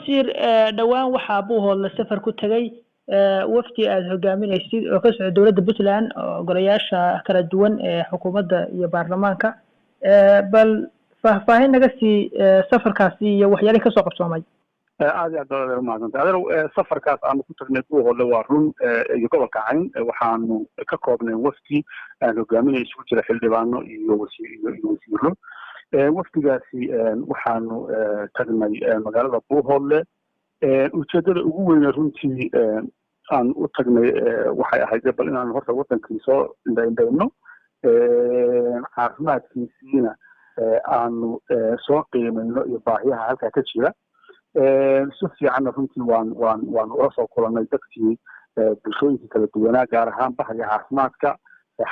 wasiir dhawaan waxa Buuhoodle safar ku tagay wafdi aad hogaaminaysid oo ka socda dowladda Puntland oo golayaasha kala duwan ee xukuumadda iyo baarlamaanka bal faahfaahin naga sii safarkaasi iyo waxyaalaha ka soo qabsoomay aad iyo aad maadanta adeer safarkaas aanu ku tagnay Buuhoodle waa run iyo gobolka Cayn waxaanu ka koobnay wafdi aan hogaaminay isugu jira xildhibaano iyo wasiiro wafdigaasi waxaanu tagnay magaalada Buuhoodle ujeedada ugu weyn runtii aan u tagnay waxay ahayd bal inaan horta wadankii soo indhayno caafimaadkiisiina aanu soo qiimayno iyo baahiyaha halkaa ka jira si fiicanna runtii waan ula soo kulannay dadkii bulshooyinkii kala duwanaa gaar ahaan bahaya caafimaadka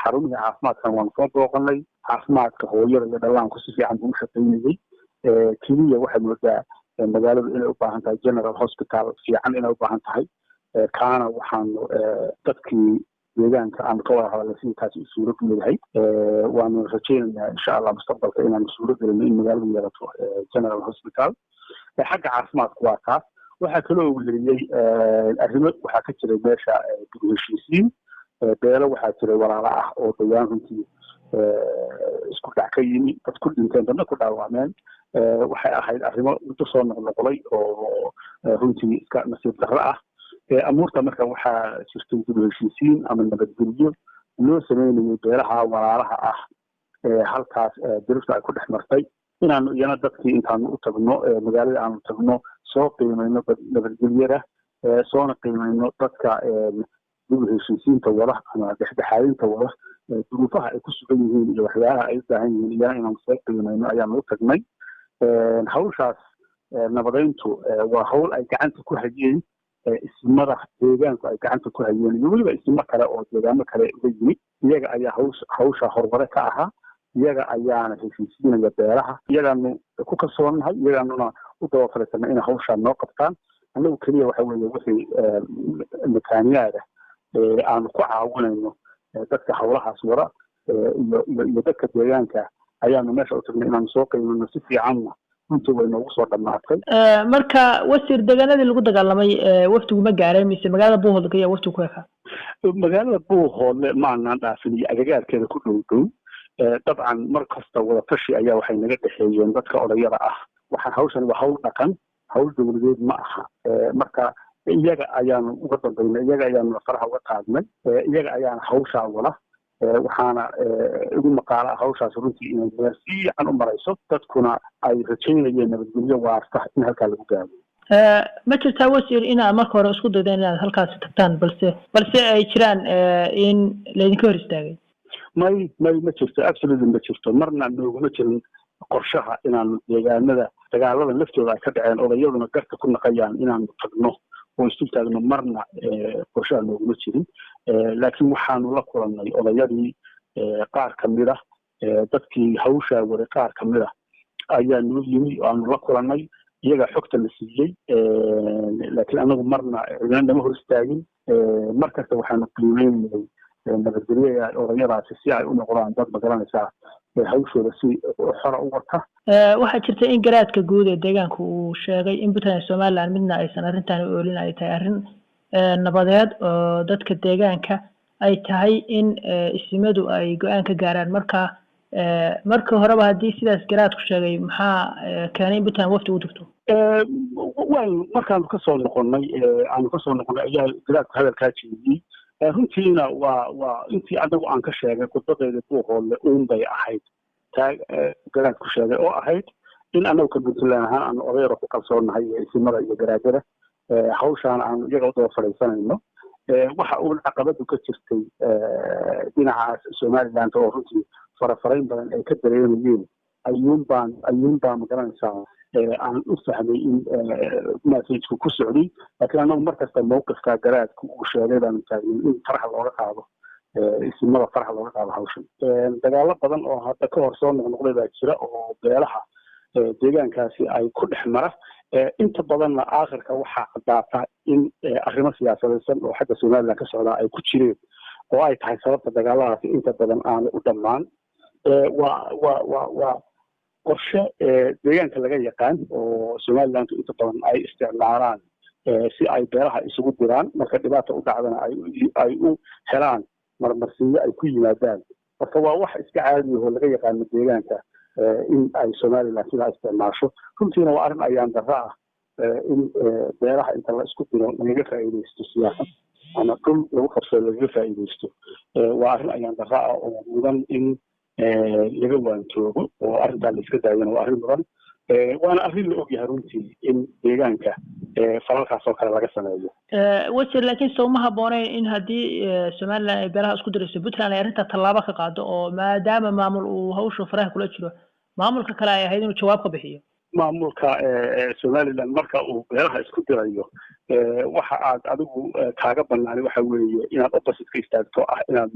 xarumihii caafimaadkan waanu soo booqanay caafimaadka hooyada iyo dhallaanku si fiican buu u shaqaynayay keliya waxay moodaa magaaladu inay u baahan tahay general hospital fiican inay u baahan tahay kaana waxaanu dadkii deegaanka aanu ka wada hadalnay sidii taasi u suuro geliyahay waanu rajaynayaa insha allah mustaqbalka inaanu suuro gelino in magaaladu yeelato general hospital xagga caafimaadku waa taas waxaa kaloo weliyey arrimo waxaa ka jiray meesha dib u heshiisiin beelo waxaa jiray walaalo ah oo dhawaan runtii isku dhac ka yimi dad ku dhinteen dadna ku dhaawacmeen waxay ahayd arrimo muddo soo noqnoqday oo runtii iska nasiib darro ah amuurta marka waxaa jirtay dib u heshiisiin ama nabadgelyo loo sameynayay beelaha walaalaha ah halkaas dirifta ay ku dhex martay inaanu iyana dadkii intaanu u tagno magaalada aanu tagno soo qiimayno nabadgelyada soona qiimayno dadka dib u heshiisiinta wada ama dhexdhexaadinta wada duruufaha ay ku sugan yihiin iyo waxyaalaha ay u baahan yihiin iyana inaanu soo qiimayno ayaanu u tagnay hawshaas nabadeyntu waa hawl ay gacanta ku hayeen ismada deegaanku ay gacanta ku hayeen iyo weliba ismo kale oo deegaano kale uga yimid iyaga ayaa hawsha horumare ka ahaa iyaga ayaana heshiisiinaya beelaha iyagaanu ku kalsoonahay iyagaanuna u daba fadhiisanay inay hawshaan noo qabtaan annagu keliya waxa weeye wixii makaaniyaada aanu ku caawinayno dadka hawlahaas wada iyo dadka deegaanka ayaanu meesha u tagnay inaanu soo qiimayno si fiicanna runtii way noogu soo dhammaatay marka wasiir deegaanadii lagu dagaalamay waftigu ma gaareen mise magaalada Buuhoodle kaliya waftigu ku ekaa magaalada Buuhoodle maanaan dhaafin iyo agagaarkeeda ku dhow dabcan mar kasta wada tashi ayaa waxay naga dhexeeyeen dadka odayada ah waxaan hawshan waa hawl dhaqan hawl dowladeed ma aha marka iyaga ayaanu uga dambaynay iyaga ayaanu faraha uga qaadnay iyaga ayaana hawshaa wada waxaana ugu maqaala hawshaas runtii inay meel fiican u marayso dadkuna ay rajaynayeen nabadgelyo waarta in halkaa lagu gaaro ma jirtaa wasiir inaad marka hore isku daydeen inaad halkaasi tagtaan balse ay jiraan in laydinka hor istaagay may ma jirto absolutely ma jirto marna nooguma jirin qorshaha inaanu deegaanada dagaalada laftooda ay ka dhaceen odayaduna garka ku naqayaan inaanu tagno oo isu taagno marna qorshaha nooguma jirin laakiin waxaanu la kulannay odayadii qaar ka mid ah dadkii hawshaa waday qaar ka mid ah ayaa noo yimi oo aanu la kulannay iyaga xogta la siiyey laakiin anagu marna cidina nama hor istaagin mar kasta waxaanu qiimeynayay nabadgelyo odayadaasi si ay u noqdaan dad magaranaysaa hawshooda si xora u wata waxaa jirta in garaadka guud ee deegaanka uu sheegay in Puntland iyo Somaliland midna aysan arrintan u oolin ay tahay arrin nabadeed oo dadka deegaanka ay tahay in ismadu ay go'aan ka gaaraan marka horeba haddii sidaas garaadku sheegay maxaa keenay in Puntland wafti u tagto markaanu kasoo noqonnay ayaa garaadku hadalkaa jeediyey runtiina waa intii anagu aan ka sheegay khudbadeeda Buuhoodle uun bay ahayd taa garaadku sheegay oo ahayd in anagu ka Puntland ahaan aanu odayada ku kalsoonahay ismada iyo garaadada hawshaana aanu iyaga u daba fadhiisanayno waxa uun caqabadu ka jirtay dhinacaas Somaliland oo runtii farafarayn badan ay ka dareemayeen ayuun baan magaranaysaa aan u fahmay in message-ku ku socday laakiin anagu markasta mowqifka garaadku uu sheegay baanu taagin in faraha looga qaado ismada faraha looga qaado hawshan dagaalo badan oo hadda ka hor soo noqnoqday baa jira oo beelaha deegaankaasi ay ku dhex mara inta badanna aakhirka waxaa caddaata in arrimo siyaasadaysan oo xagga Somaliland ka socdaa ay ku jireen oo ay tahay sababta dagaaladaasi inta badan aanu u dhammaan waa qorshe deegaanka laga yaqaan oo somaliland inta badan ay isticmaalaan si ay beeraha isugu diraan marka dhibaata u dhacdana ay u helaan marmarsiyo ay ku yimaadaan marka waa wax iska caadi oo laga yaqaano deegaanka in ay somaliland sidaa isticmaasho runtiina waa arrin ayaan darro ah in beeraha inta la isku diro lagaga faa'iidaysto siyaasad ama dhul lagu qabsado lagaga faa'iidaysto waa arrin ayaan darro ah oo mudan in laga waantoogo oo arrintaa la iska daayana waa arrin mudan waana arrin la ogyahay runtii in deegaanka falalkaas oo kale laga sameeyo wasiir laakiin soo ma habboonayn in haddii somaliland ay beeraha isku dirayso puntland ay arrintaa tallaabo ka qaado oo maadaama maamul uu hawsha faraha kula jiro maamulka kale ay ahayd inuu jawaab ka bixiyo maamulka somaliland marka uu beeraha isku dirayo waxa aad adigu kaaga banaani waxa weeye inaad opposite ka istaagto ah inaad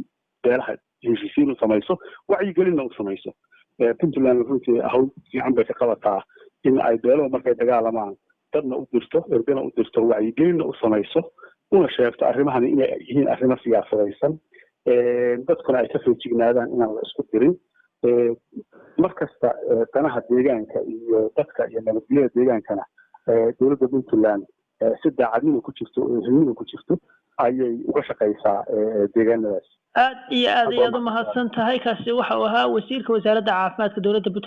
beeraha heshiisiin u samayso wacyigelinna u samayso puntland runtii hawl fiican bay ka qabataa in ay beeluhu markay dagaalamaan dadna u dirto erbena u dirto wacyigelinna u samayso una sheegto arrimahani inay yihiin arrimo siyaasadaysan dadkuna ay ka feejignaadaan inaan la isku dirin markasta danaha deegaanka iyo dadka iyo nabadgelyada deegaankana dowladda puntland si daacadnimo ku jirto oo ehelnimo ku jirto ayay uga shaqaysaa deegaanadaas aad iyo aad ayaad u mahadsan tahay kaasi waxa uu ahaa wasiirka wasaaradda caafimaadka dowladda puntland